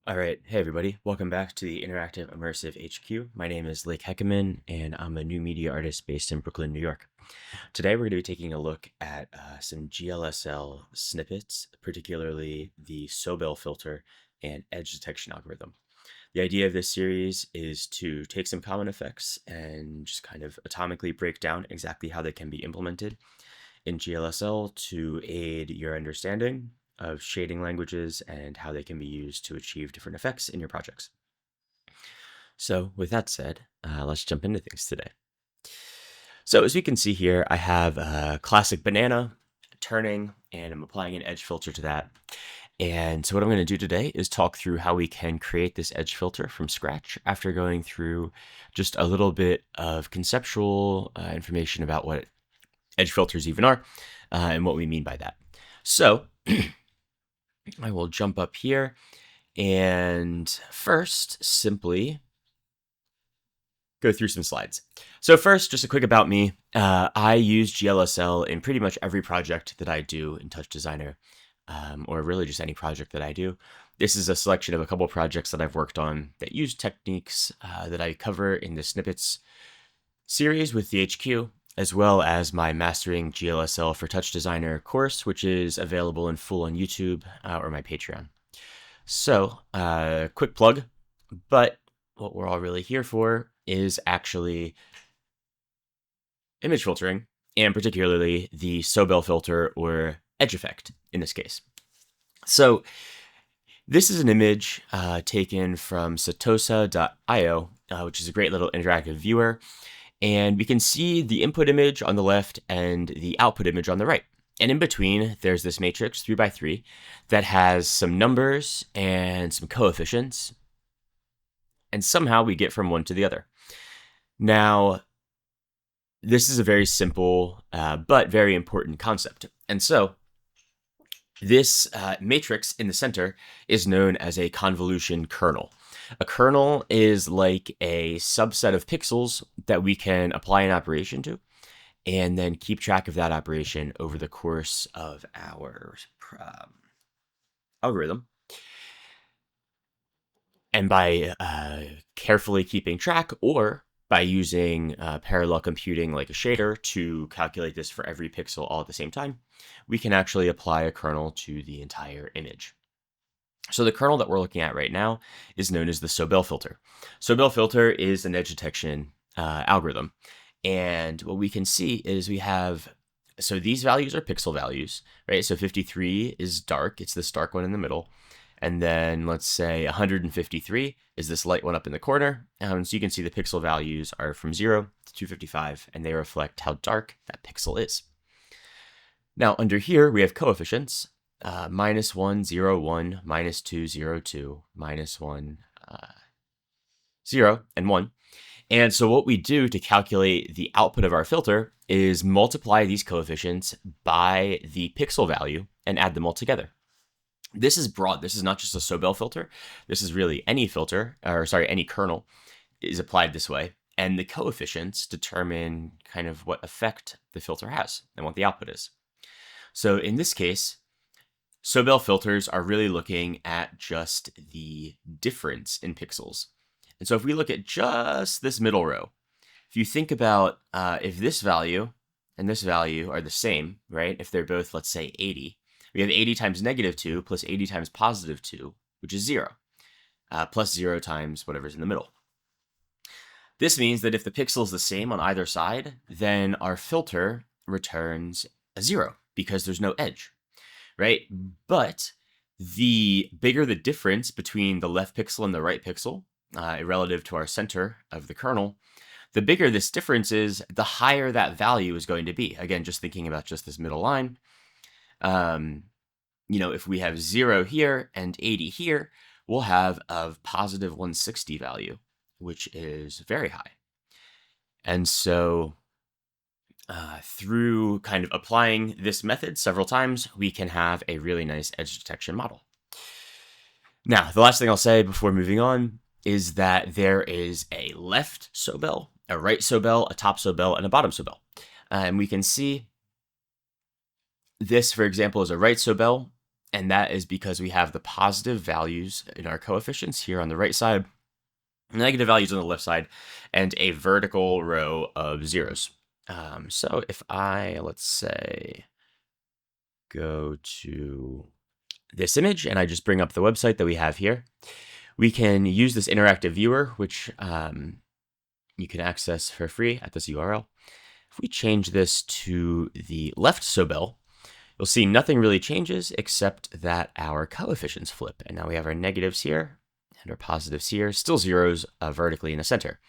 All right. Hey, everybody. Welcome back to the Interactive Immersive HQ. My name is Lake Heckaman, and I'm a new media artist based in Brooklyn, New York. Today, we're going to be taking a look at some GLSL snippets, particularly the Sobel filter and edge detection algorithm. The idea of this series is to take some common effects and just kind of atomically break down exactly how they can be implemented in GLSL to aid your understanding of shading languages and how they can be used to achieve different effects in your projects. So with that said, let's jump into things today. So as we can see here, I have a classic banana turning, and I'm applying an edge filter to that. And so what I'm going to do today is talk through how we can create this edge filter from scratch after going through just a little bit of conceptual information about what edge filters even are and what we mean by that. So I will jump up here and first simply go through some slides. So first, just a quick about me. I use GLSL in pretty much every project that I do in TouchDesigner, or really just any project that I do. This is a selection of a couple of projects that I've worked on that use techniques that I cover in the snippets series with the HQ, as well as my Mastering GLSL for TouchDesigner course, which is available in full on YouTube or my Patreon. So, quick plug, but what we're all really here for is actually image filtering, and particularly the Sobel filter or edge effect in this case. So, this is an image taken from satosa.io, which is a great little interactive viewer. And we can see the input image on the left and the output image on the right. And in between, there's this matrix 3x3 that has some numbers and some coefficients. And somehow we get from one to the other. Now, this is a very simple but very important concept. And so this matrix in the center is known as a convolution kernel. A kernel is like a subset of pixels that we can apply an operation to and then keep track of that operation over the course of our algorithm. And by carefully keeping track or by using parallel computing like a shader to calculate this for every pixel all at the same time, we can actually apply a kernel to the entire image. So the kernel that we're looking at right now is known as the Sobel filter. Sobel filter is an edge detection algorithm. And what we can see is we have, so these values are pixel values, right? So 53 is dark. It's this dark one in the middle. And then let's say 153 is this light one up in the corner. So you can see the pixel values are from 0 to 255, and they reflect how dark that pixel is. Now under here, we have coefficients. -1, 0, 1, -2, 0, 2, -1, 0, and 1. And so what we do to calculate the output of our filter is multiply these coefficients by the pixel value and add them all together. This is broad. This is not just a Sobel filter. This is really any filter, or sorry, any kernel is applied this way. And the coefficients determine kind of what effect the filter has and what the output is. So in this case, Sobel filters are really looking at just the difference in pixels. And so if we look at just this middle row, if you think about if this value and this value are the same, right? If they're both, let's say, 80, we have 80 times -2 plus 80 times +2, which is 0, plus 0 times whatever's in the middle. This means that if the pixel is the same on either side, then our filter returns a 0 because there's no edge. Right? But the bigger the difference between the left pixel and the right pixel, relative to our center of the kernel, the bigger this difference is, the higher that value is going to be. Again, just thinking about just this middle line, if we have 0 here and 80 here, we'll have a positive 160 value, which is very high. And so through kind of applying this method several times, we can have a really nice edge detection model. Now, the last thing I'll say before moving on is that there is a left Sobel, a right Sobel, a top Sobel, and a bottom Sobel. And we can see this, for example, is a right Sobel, And that is because we have the positive values in our coefficients here on the right side, negative values on the left side, and a vertical row of zeros. So if I, let's say, go to this image and I just bring up the website that we have here, we can use this interactive viewer, which you can access for free at this URL. If we change this to the left Sobel, you'll see nothing really changes except that our coefficients flip. And now we have our negatives here and our positives here, still zeros vertically in the center.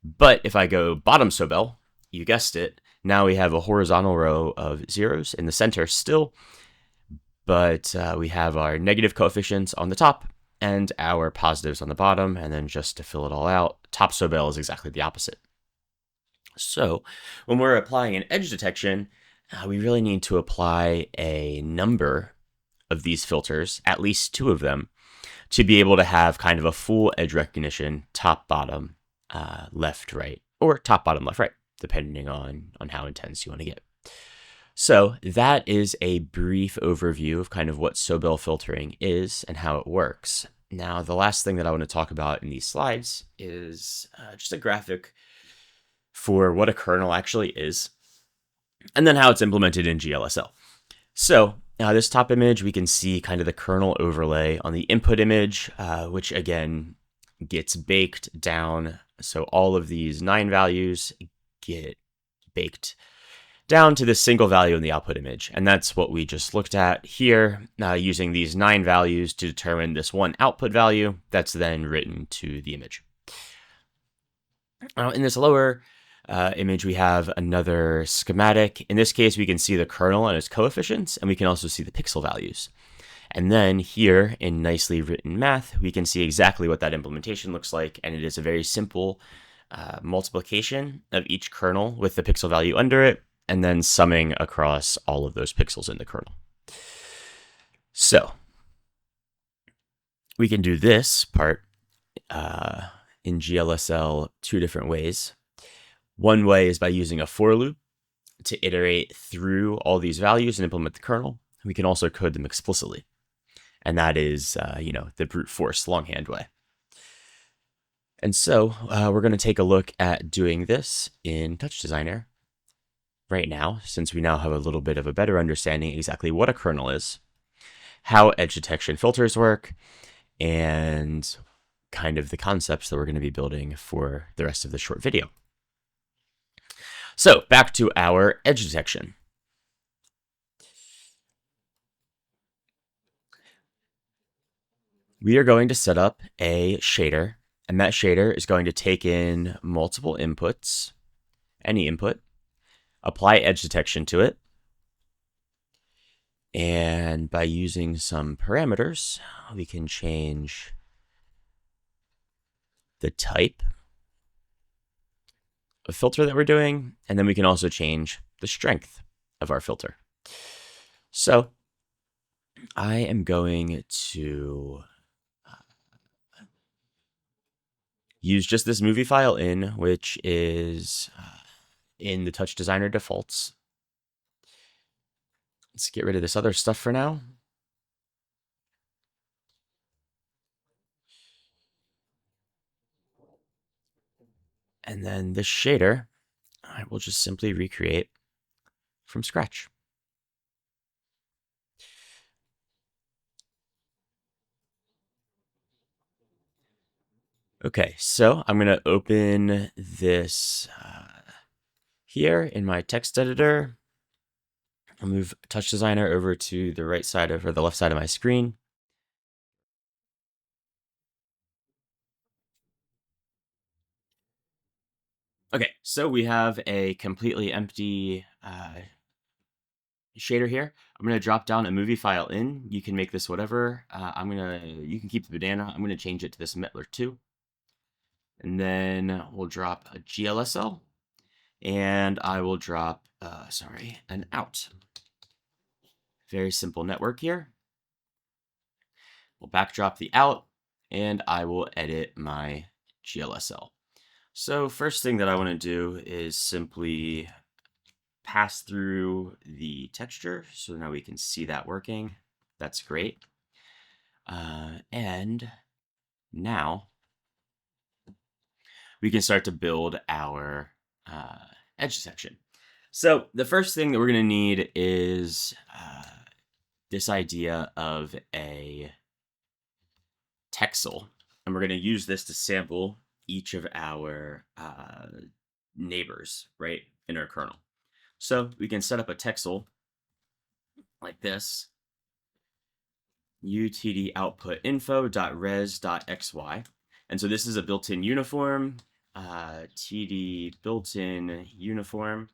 But if I go bottom Sobel, you guessed it, now we have a horizontal row of zeros in the center still, but we have our negative coefficients on the top and our positives on the bottom. And then just to fill it all out, top Sobel is exactly the opposite. So when we're applying an edge detection, we really need to apply a number of these filters, at least 2 of them, to be able to have kind of a full edge recognition, top, bottom, left, right, or top, bottom, left, right, depending on how intense you want to get. So that is a brief overview of kind of what Sobel filtering is and how it works. Now, the last thing that I want to talk about in these slides is just a graphic for what a kernel actually is, and then how it's implemented in GLSL. So this top image, we can see kind of the kernel overlay on the input image, which again gets baked down. So all of these 9 values get baked down to this single value in the output image. And that's what we just looked at here, using these 9 values to determine this one output value that's then written to the image. In this lower image, we have another schematic. In this case, we can see the kernel and its coefficients, and we can also see the pixel values. And then here in nicely written math, we can see exactly what that implementation looks like. And it is a very simple multiplication of each kernel with the pixel value under it, and then summing across all of those pixels in the kernel. So we can do this part in GLSL 2 different ways. One way is by using a for loop to iterate through all these values and implement the kernel. We can also code them explicitly. And that is, the brute force longhand way. And so we're going to take a look at doing this in TouchDesigner right now, since we now have a little bit of a better understanding exactly what a kernel is, how edge detection filters work, and kind of the concepts that we're going to be building for the rest of the short video. So back to our edge detection. We are going to set up a shader, and that shader is going to take in multiple inputs, any input, apply edge detection to it, and by using some parameters, we can change the type of filter that we're doing, and then we can also change the strength of our filter. So I am going to use just this movie file in, which is in the TouchDesigner defaults. Let's get rid of this other stuff for now. And then this shader, I will just simply recreate from scratch. Okay, so I'm going to open this here in my text editor. I'll move TouchDesigner over to the right side or the left side of my screen. Okay, so we have a completely empty shader here. I'm going to drop down a movie file in. You can make this whatever. You can keep the banana. I'm going to change it to this Metler 2. And then we'll drop a GLSL, and I will drop, an out. Very simple network here. We'll backdrop the out, and I will edit my GLSL. So first thing that I want to do is simply pass through the texture. So now we can see that working. That's great. And now we can start to build our edge section. So the first thing that we're going to need is this idea of a texel. And we're going to use this to sample each of our neighbors, right, in our kernel. So we can set up a texel like this, utd output info.res.xy. And so this is a built-in uniform, td built-in uniform,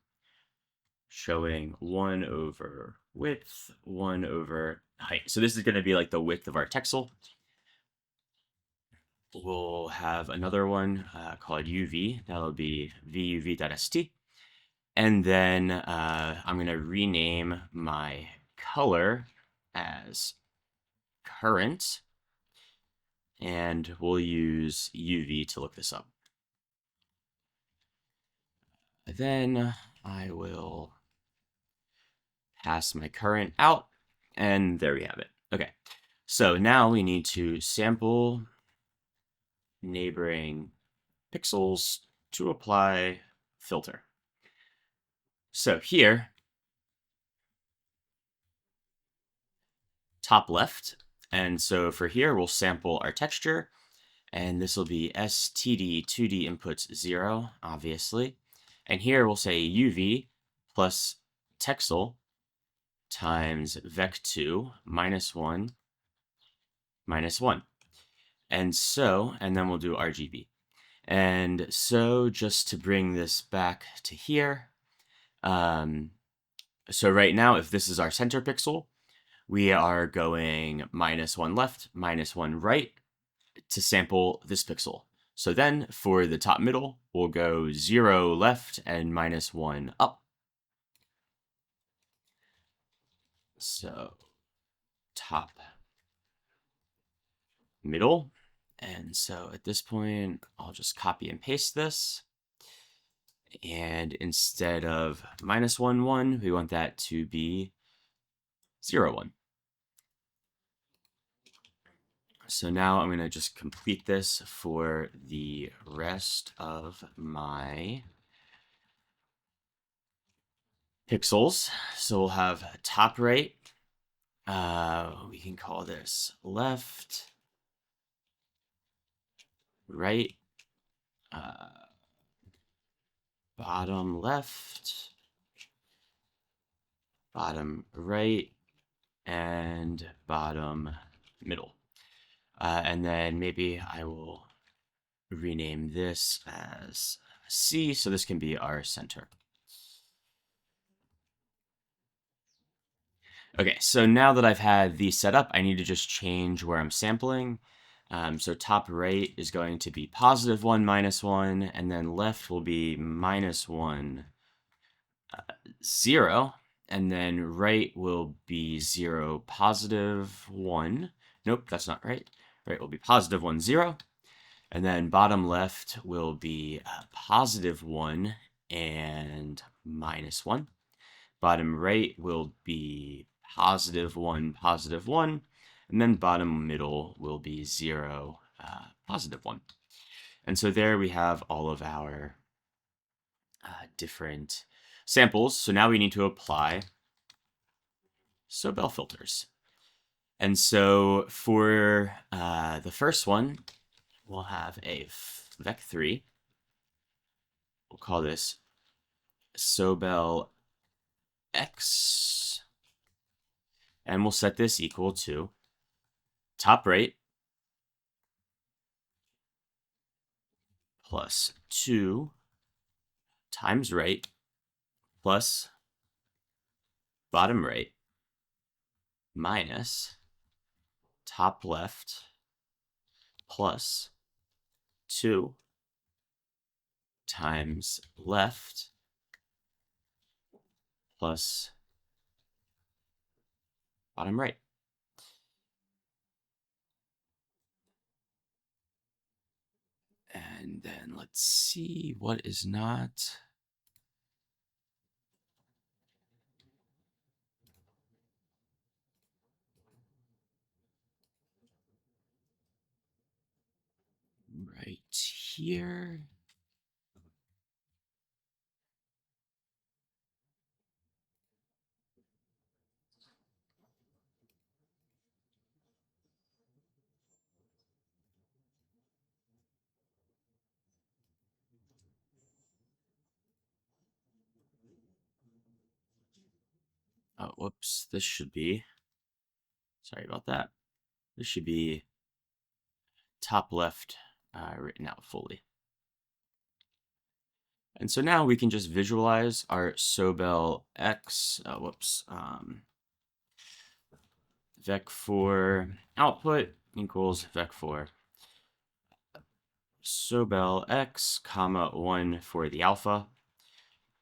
showing 1 over width, 1 over height. So this is going to be like the width of our texel. We'll have another one called UV. That'll be vuv.st. And then I'm going to rename my color as current. And we'll use UV to look this up. Then I will pass my current out, and there we have it. Okay, so now we need to sample neighboring pixels to apply filter. So here, top left, and so for here we'll sample our texture, and this will be std 2d inputs 0, obviously. And here we'll say UV plus texel times vec2 minus 1 minus 1. And so, and then we'll do RGB. And so just to bring this back to here, so right now, if this is our center pixel, we are going minus 1 left, minus 1 right to sample this pixel. So then for the top middle, we'll go 0 left and minus 1 up. So top middle. And so at this point, I'll just copy and paste this. And instead of minus 1, 1, we want that to be 0, 1. So now I'm going to just complete this for the rest of my pixels. So we'll have top right. We can call this left, right, bottom left, bottom right, and bottom middle. And then maybe I will rename this as C, so this can be our center. Okay, so now that I've had these set up, I need to just change where I'm sampling. So top right is going to be positive 1, minus 1, and then left will be minus 1, 0, and then right will be 0, positive 1. Nope, that's not right. Right will be positive 1, 0. And then bottom left will be positive 1 and minus 1. Bottom right will be positive 1, positive 1. And then bottom middle will be 0, positive 1. And so there we have all of our different samples. So now we need to apply Sobel filters. And so for the first one, we'll have a vec3. We'll call this Sobel X. And we'll set this equal to top right plus 2 times right plus bottom right minus top left plus 2 times left plus bottom right. And then let's see what is not. right here. Oh, whoops. This should be, sorry about that. This should be top left written out fully. And so now we can just visualize our Sobel X, vec4 output equals vec4 Sobel X, comma 1 for the alpha.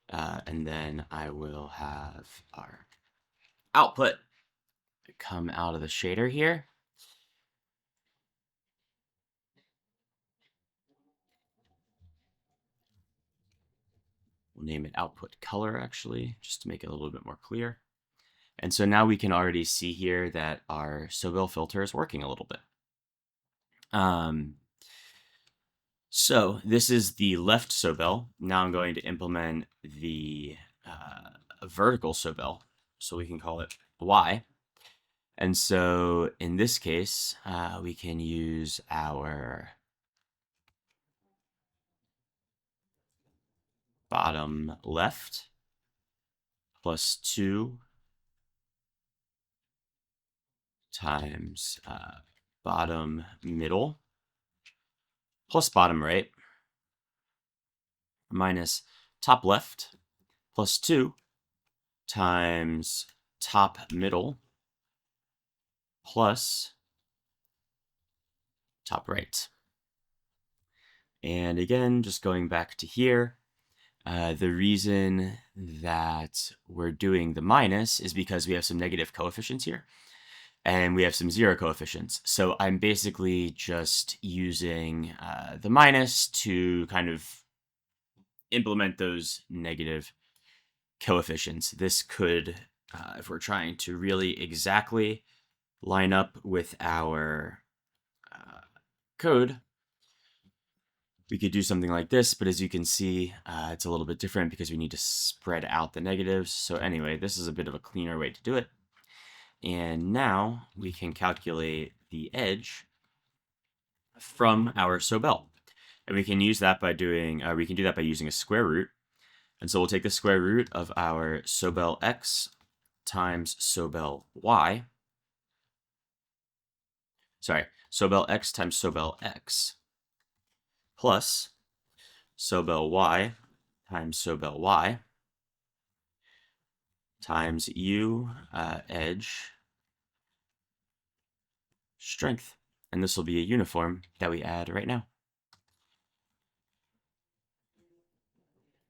And then I will have our output come out of the shader here. We'll name it output color, actually, just to make it a little bit more clear. And so now we can already see here that our Sobel filter is working a little bit. So this is the left Sobel. Now I'm going to implement the vertical Sobel, so we can call it Y. And so in this case, we can use our bottom left plus 2 times bottom middle plus bottom right minus top left plus 2 times top middle plus top right. And again, just going back to here, the reason that we're doing the minus is because we have some negative coefficients here, and we have some zero coefficients. So I'm basically just using the minus to kind of implement those negative coefficients. This could, if we're trying to really exactly line up with our code, we could do something like this, but as you can see, it's a little bit different because we need to spread out the negatives. So anyway, this is a bit of a cleaner way to do it. And now we can calculate the edge from our Sobel. And we can use that by doing, we can do that by using a square root. And so we'll take the square root of our Sobel X times Sobel Y. Sorry, Sobel X times Sobel X plus Sobel Y times Sobel Y times U edge strength. And this will be a uniform that we add right now.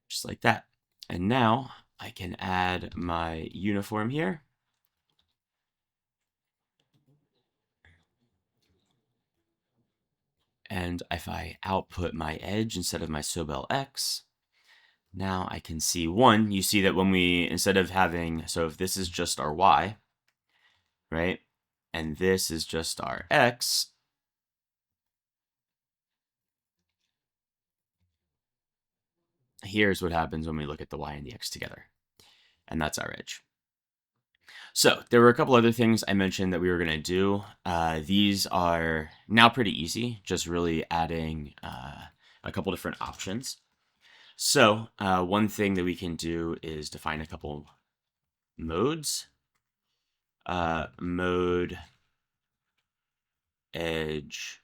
Just like that. And now I can add my uniform here. And if I output my edge instead of my Sobel X, now I can see one. You see that when we, instead of having, so if this is just our Y, right? And this is just our X. Here's what happens when we look at the Y and the X together. And that's our edge. So there were a couple other things I mentioned that we were going to do. These are now pretty easy, just really adding a couple different options. So one thing that we can do is define a couple modes. Mode edge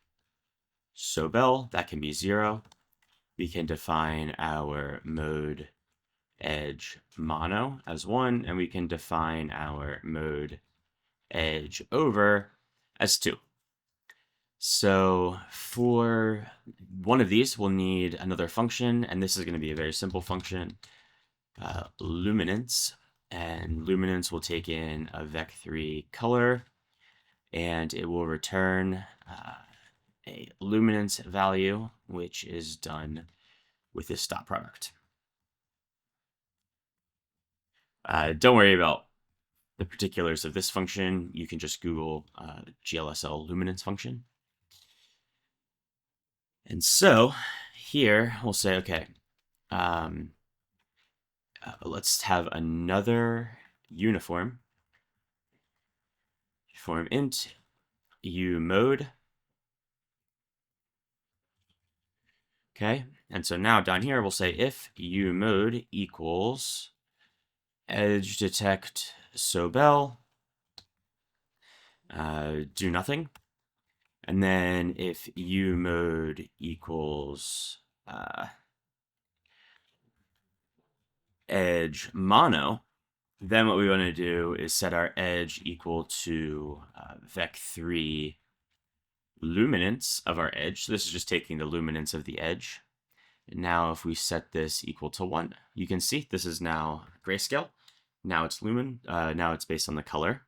Sobel, that can be 0. We can define our mode edge mono as 1, and we can define our mode edge over as 2. So for one of these, we'll need another function, and this is going to be a very simple function, luminance. And luminance will take in a vec3 color, and it will return a luminance value, which is done with this dot product. Don't worry about the particulars of this function. You can just Google GLSL luminance function. And so here we'll say, okay, let's have another uniform int uMode. Okay, and so now down here we'll say if uMode equals edge detect Sobel, do nothing. And then if uMode equals edge mono, then what we want to do is set our edge equal to vec3 luminance of our edge. So this is just taking the luminance of the edge. And now if we set this equal to 1, you can see this is now grayscale. Now it's now it's based on the color.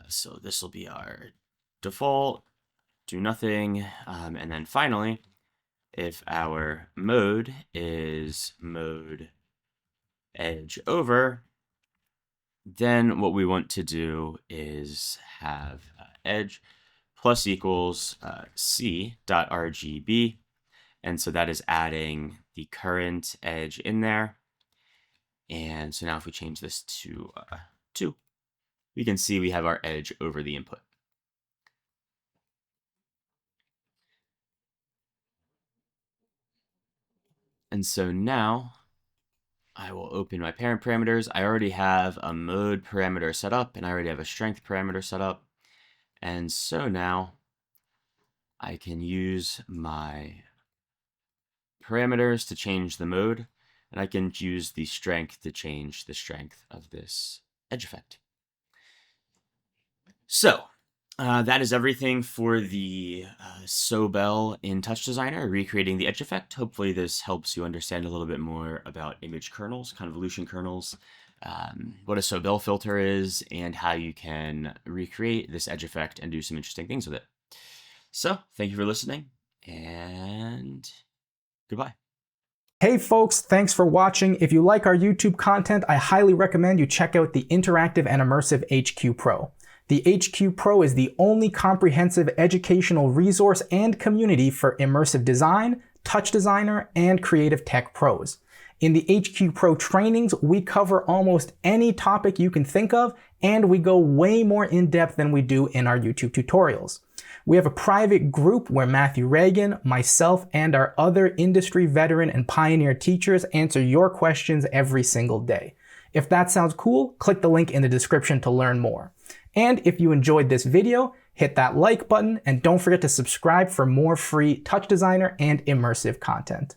So this will be our default, do nothing. And then finally, if our mode is mode edge over, then what we want to do is have edge plus equals c.rgb. And so that is adding the current edge in there. And so now if we change this to 2, we can see we have our edge over the input. And so now I will open my parent parameters. I already have a mode parameter set up, and I already have a strength parameter set up. And so now I can use my parameters to change the mode, and I can use the strength to change the strength of this edge effect. So that is everything for the Sobel in TouchDesigner, recreating the edge effect. Hopefully this helps you understand a little bit more about image kernels, convolution kernels, what a Sobel filter is, and how you can recreate this edge effect and do some interesting things with it. So thank you for listening, and goodbye. Hey folks, thanks for watching. If you like our YouTube content, I highly recommend you check out the Interactive and Immersive HQ Pro. The HQ Pro is the only comprehensive educational resource and community for immersive design, TouchDesigner, and creative tech pros. In the HQ Pro trainings, we cover almost any topic you can think of, and we go way more in depth than we do in our YouTube tutorials. We have a private group where Matthew Reagan, myself, and our other industry veteran and pioneer teachers answer your questions every single day. If that sounds cool, click the link in the description to learn more. And if you enjoyed this video, hit that like button and don't forget to subscribe for more free TouchDesigner and immersive content.